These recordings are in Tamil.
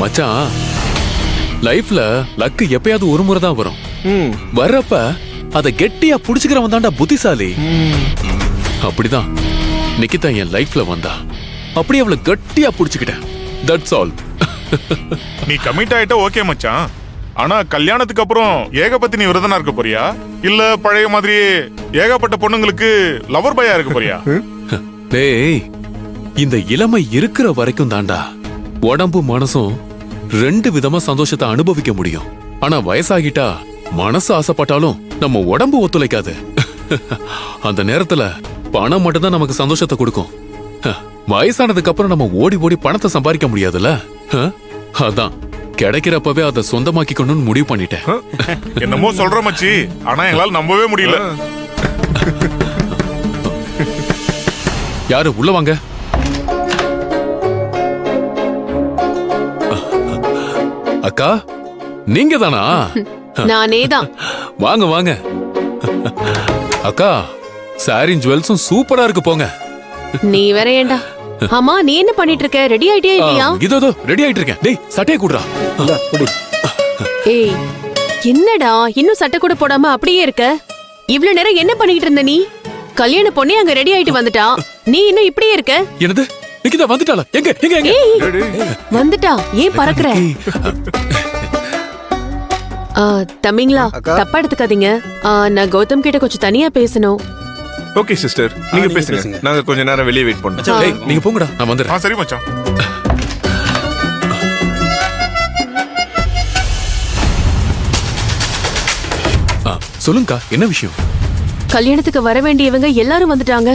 மச்சான், லைஃப்ல லக்கு எப்பயாவது ஒரு முறை தான் வரும். வர்றப்ப அதை கெட்டியா புடிச்சுக்கிறவன் தான்டா புத்திசாலி. அப்படிதான் நிக்கிதா என் லைஃப்ல வந்தா. அப்படியே அவளை கட்டியா புடிச்சுக்கிட்டேன். That's all. நீ கமிட் ஆயிட்ட ஓகே மச்சான். ஆனா கல்யாணத்துக்கு அப்புறம் ஏகபத்தினி விரதனா இருக்க போறியா, இல்ல பழைய மாதிரியே ஏகப்பட்ட பொண்ணுங்களுக்கு லவர் பாயா இருக்க போறியா? டேய், இந்த இளமை இருக்கிற வரைக்கும் தாண்டா உடம்பு மனசும் ரெண்டு விதமா சந்தோஷத்தை அனுபவிக்க முடியும். ஆனா வயசாகிட்டா மனசு ஆசைப்பட்டாலும் நம்ம உடம்பு ஒத்துழைக்காது. அந்த நேரத்துல பணம் மட்டும்தான் நமக்கு சந்தோஷத்தை கொடுக்கும். வயசானதுக்கு அப்புறம் நம்ம ஓடி ஓடி பணத்தை சம்பாதிக்க முடியாதுல்ல. அதான் கிடைக்கிறப்பவே அதை சொந்தமாக்கிக்கணும்னு முடிவு பண்ணிட்டேன். என்னமோ சொல்ற மச்சி, ஆனா எங்களால நம்பவே முடியல. யாரு உள்ள வாங்க. அக்கா, நீங்க தானா? நானே தான். வாங்க வாங்க. அக்கா, சாரின் ஜுவல்ஸும் சூப்பரா இருக்கு போங்க. நீ வேற ஏண்டா. ஆமா, நீ என்ன பண்ணிட்டு இருக்க? ரெடி ஆயிட்டியா இல்லையா? இதோ ரெடி ஆயிட்டு இருக்கேன். டேய், சட்டையை குடுறா. ஏய், என்னடா இன்னும் சட்டை கூட போடாம அப்படியே இருக்க? இவ்ளோ நேரம் என்ன பண்ணிட்டு இருந்த நீ? கல்யாண பொண்ணே அங்க ரெடி ஆயிட்டு வந்துட்டா, நீ இன்னும் இப்படியே இருக்க? என்னது? நிக்கிதா வந்துட்டாளா? எங்க எங்க எங்க? வந்துட்டா. ஏன் பறக்குற? தம்பிங்களா, தப்பா எடுத்துக்காதீங்க. நான் கௌதம் கிட்ட கொஞ்சம் தனியா பேசணும். ஓகே சிஸ்டர், நீங்க பேசுங்க. நாங்க கொஞ்ச நேரம் வெளியே வெயிட் பண்றோம். டேய், நீங்க போங்கடா, நான் வந்துறேன். சரி மச்சான். சொல்லுங்கக்கா, என்ன விஷயம்? கல்யாணத்துக்கு வர வேண்டியவங்க எல்லாரும் வந்துட்டாங்க.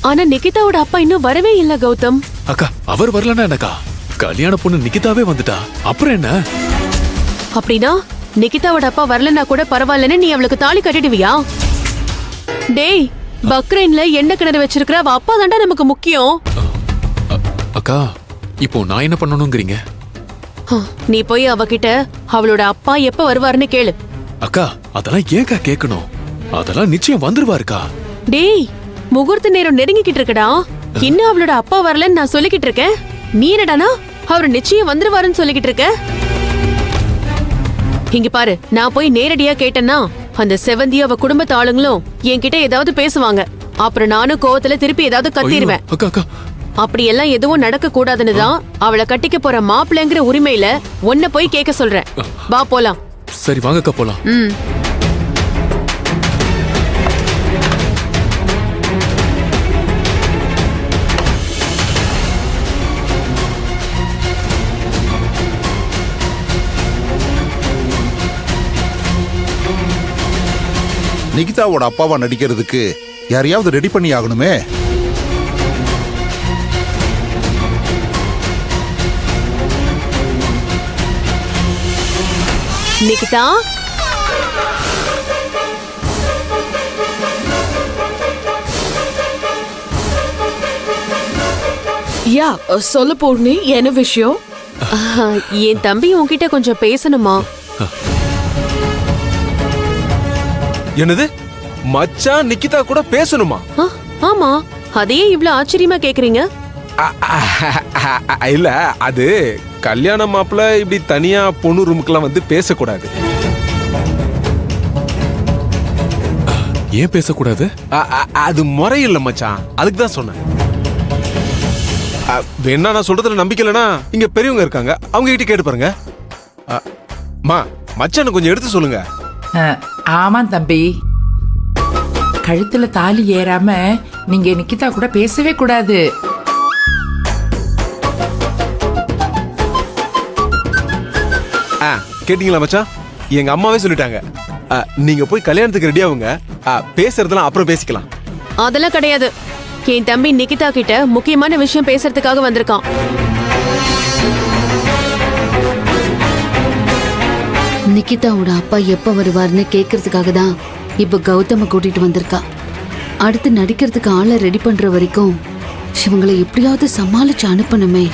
ஆனா நிகிதாவோட அப்பா இன்னும் வரவே இல்ல கௌதம். அக்கா, அவர் வரலன்னா என்னக்கா? கல்யாண பொண்ணு நிகிதாவே வந்துட்டா, அப்புறம் என்ன? அப்படின்னா நிகிதாவோட அப்பா வரலன்னா கூட பரவாயில்லன்னு நீ அவளுக்கு தாலி கட்டிடுவியா? டேய், பக்ரைன்ல எண்ணெய் கிணறு வச்சிருக்கிற அவ அப்பா தாண்டா நமக்கு முக்கியம். அக்கா, இப்போ நான் என்ன பண்ணணும்ங்கறீங்க? நீ போய் அவகிட்ட அவளோட அப்பா எப்ப வருவாருன்னு கேளு. அக்கா, அதெல்லாம் ஏக்கா கேட்கணும்? அதெல்லாம் நிச்சயம் வந்துருவாருக்கா. டேய், முகூர்த்த நேரம் நெருங்கிக்கிட்டு இருக்கடா. இன்னும் அவளோட அப்பா வரலன்னு நான் சொல்லிக்கிட்டு இருக்கேன். நீ என்னடானா அவரு நிச்சயம் வந்துருவாருன்னு சொல்லிக்கிட்டு இருக்க? இங்க பாரு, நான் போய் நேரடியா கேட்டேன்னா அந்த செவந்தி அவ குடும்பத்து ஆளுங்களும் என்கிட்ட ஏதாவது பேசுவாங்க. அப்புறம் நானும் கோவத்துல திருப்பி ஏதாவது கத்திடுவேன். அக்கா அக்கா, அப்படி எல்லாம் எதுவும் நடக்க கூடாதுன்னு தான் அவளை கட்டிக்க போற மாப்பிள்ளைங்கிற உரிமையில ஒன்ன போய் கேட்க சொல்றேன். வா போலாம். சரி வாங்கக்கா, போலாம். நிகிதாவோட அப்பாவா நடிக்கிறதுக்கு யாரையாவது ரெடி பண்ணி ஆகணுமே. நிகிதா, யா சொல்ல பூர்ணி, என்ன விஷயம்? என் தம்பி உன்கிட்ட கொஞ்சம் பேசணுமா? என்னது? மச்சான் நிக்கிதா கூட பேசணுமா? ஆமா, அதையே இவ்ளோ ஆச்சரியமா கேக்குறீங்க? இல்ல, அது கல்யாண மாப்பிள்ள இப்படி தனியா பொண்ணு ரூமுக்கெல்லாம் வந்து பேசக்கூடாது. ஏன் பேசக்கூடாது? அது முறையில்ல மச்சான், அதுக்கு தான் சொன்னேன். வேணா நான் சொல்றதுல நம்பிக்கை இல்லைன்னா இங்க பெரியவங்க இருக்காங்க, அவங்க கிட்ட கேட்டு பாருங்க. மச்சான் கொஞ்சம் எடுத்து சொல்லுங்க. ஆமா தம்பி, கழுத்துல தாலி ஏறாம நீங்க நிக்கிதா கூட பேசவே கூடாது. கேட்டீங்களா மச்சான்? எங்க அம்மாவே சொல்லிட்டாங்க, நீங்க போய் கல்யாணத்துக்கு ரெடி ஆகுங்க, பேசுறதெல்லாம் அப்புறம் பேசிக்கலாம். அதெல்லாம் கிடையாது. என் தம்பி நிகிதா கிட்ட முக்கியமான விஷயம் பேசுறதுக்காக வந்திருக்கான். நிகிதாவோட அப்பா எப்ப வருவார்னு கேக்குறதுக்காக தான் இப்ப கௌதம கூட்டிட்டு வந்திருக்கா. அடுத்து நடிக்கிறதுக்கு ஆளை ரெடி பண்ற வரைக்கும் இவங்களை எப்படியாவது சமாளிச்சு அனுப்பணுமே.